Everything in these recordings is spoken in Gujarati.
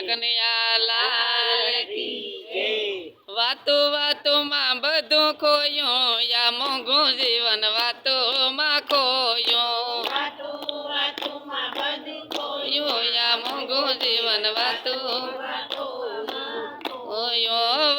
કનૈયા લાલ કી જય। વાતો વાતોમાં બધું ખોયું યા મોંઘું જીવન વાતોમાં ખોયું। વાતો વાતોમાં બધું ખોયું યા મોંઘું જીવન વાતોમાં ખોયું।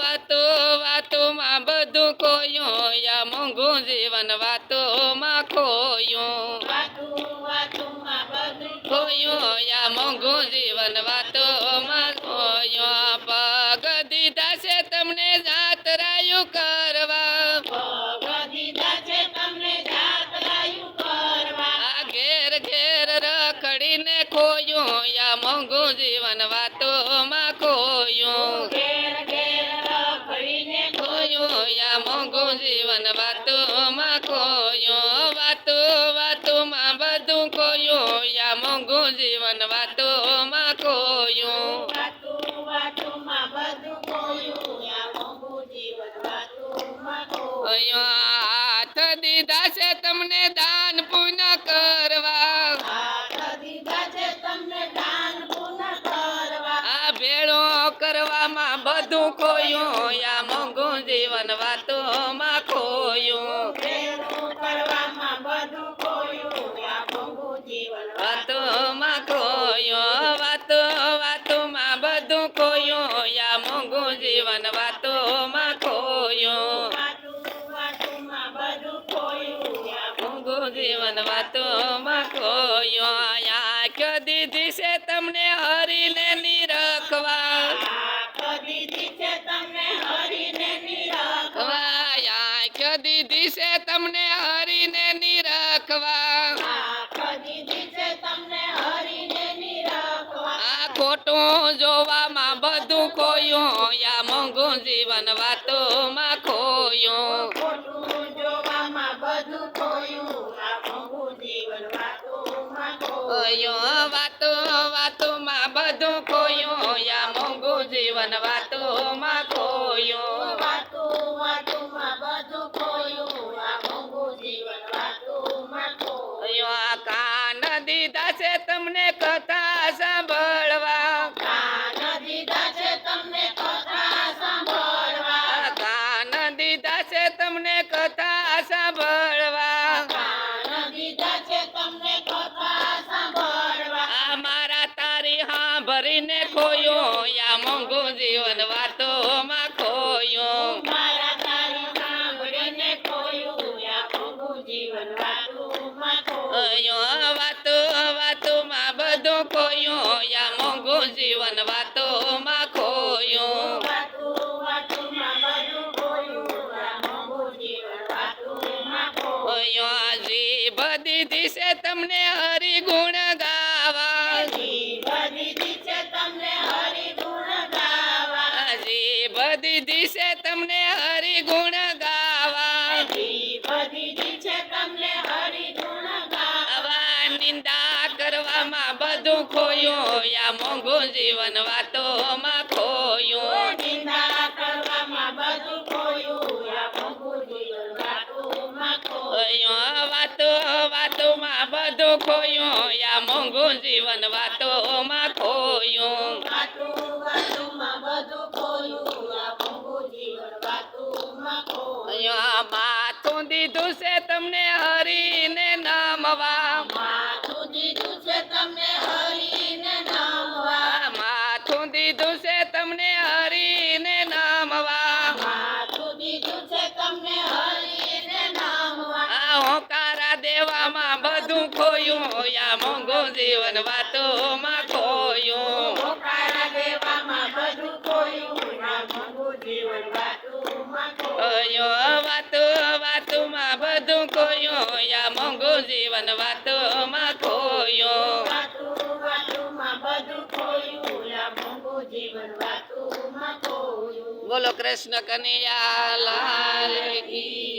વાતો વાતોમાં બધું ખોયું યા મોંઘું જીવન વાતોમાં ખોયું। વાતો વાતોમાં બધું ખોયું યા મોંઘું જીવન વાતોમાં ખોયું। પગ દીધા છે તમને જાતરાયું કરવા પગ દીધા છે તમને જાતરાયું કરવા। આ ઘેર ઘેર રખડીને ખોયું યા મોંઘું જીવન વાતોમાં ખોયું। ઘેર ઘેર રખડીને ખોયું યા મોંઘું જીવન વાતોમાં ખોયું। વાતો વાતોમાં બધું ખોયું યા મોંઘું જીવન વાતોમાં ખોયું। વાતો વાતોમાં બધું ખોયું યા મોંઘું જીવન વાતોમાં ખોયું। હાથ દીધા છે તમને દાન પુણ્ય કરવા હાથ દીધા છે તમને દાન પુણ્ય કરવા। આ ભેળો કરવામાં બધું ખોયું યા મોંઘું જીવન વાતોમાં ખોયું। ભેળું કરવામાં બધું ખોયું યા મોંઘું જીવન વાતોમાં ખોયું। વાતો વાતોમાં બધું ખોયું યા મોંઘું જીવન વાતોમાં ખોયું। વાતો વાતોમાં બધું ખોયું યા મોંઘું જીવન વાતોમાં ખોયું। આંખ દીધી છે તમને હરીને નિરખવા આંખ દીધી છે તમને હરીને નિરખવા। આંખ દીધી છે તમને હરીને નિરખવા આંખ દીધી છે તમને હરીને નિરખવા। આ ખોટું જોવામાં બધું ખોયું યા મોંઘું જીવન વાતોમાં ખોયું। ખોટું જોવામાં બધું ખોયું આ મોંઘું જીવન વાતોમાં ખોયું। વાતો વાતોમાં બધું ખોયું યા મોંઘું જીવન વાતોમાં ખોયું। વાતો વાતોમાં બધું ખોયું આ મોંઘું જીવન વાતોમાં ખોયું। આ કાન દીધા છે તમને કથા સાંભળવા કાન દીધા છે તમને કથા સાંભળવા। આ કાન દીધા છે તમને કથા સાંભળવા કાન દીધા છે તમને કથા સાંભળવા। આ મારા તારી સાંભળીને ખોયું યા મોંઘું જીવન વાતોમાં ખોયું। મારા તારી સાંભળીને ખોયું યા મોંઘું જીવન વાતોમાં ખોયું। વાતો વાતોમાં બધું ખોયું યા મોંઘું જીવન વાતોમાં ખોયું। વાતો વાતોમાં બધું ખોયું આ મોંઘું જીવન વાતોમાં ખોયું। જીભ દીધી છે તમને હરિગુણ ગાવા જીભ દીધી છે તમને હરિગુણ ગાવા। જીભ દીધી છે તમને હરિગુણ ગાવા જીભ દીધી છે તમને હરિગુણ ગાવા। આવા નિંદા કરવામાં બધું ખોયું યા મોંઘું જીવન વાતોમાં ખોયું। નિંદા કરવામાં બધું ખોયું આ મોંઘું જીવન વાતોમાં ખોયું। વાતો વાતોમાં બધું ખોયું યા મોંઘું જીવન વાતોમાં ખોયું। વાતો વાતોમાં બધું ખોયું આ મોંઘું જીવન વાતોમાં ખોયું। માથું દીધું છે તમને હરીને નમવા માથું દીધું છે તમને હરીને નમવા। માથું દીધું છે તમને હરીને નમવા માથું દીધું છે તમને હરીને નમવા। આ હોકારા દેવામાં બધું ખોયું યા મોંઘું જીવન વાતોમાં ખોયું। હોકારા દેવામાં બધું ખોયું આ મોંઘું જીવન વાતોમાં ખોયું। વાતો વાતોમાં બધું ખોયું યા મોંઘું જીવન વાતોમાં ખોયું। વાતો વાતોમાં બધું ખોયું આ મોંઘું જીવન વાતોમાં ખોયું। બોલો કૃષ્ણ કનૈયા લાલ કી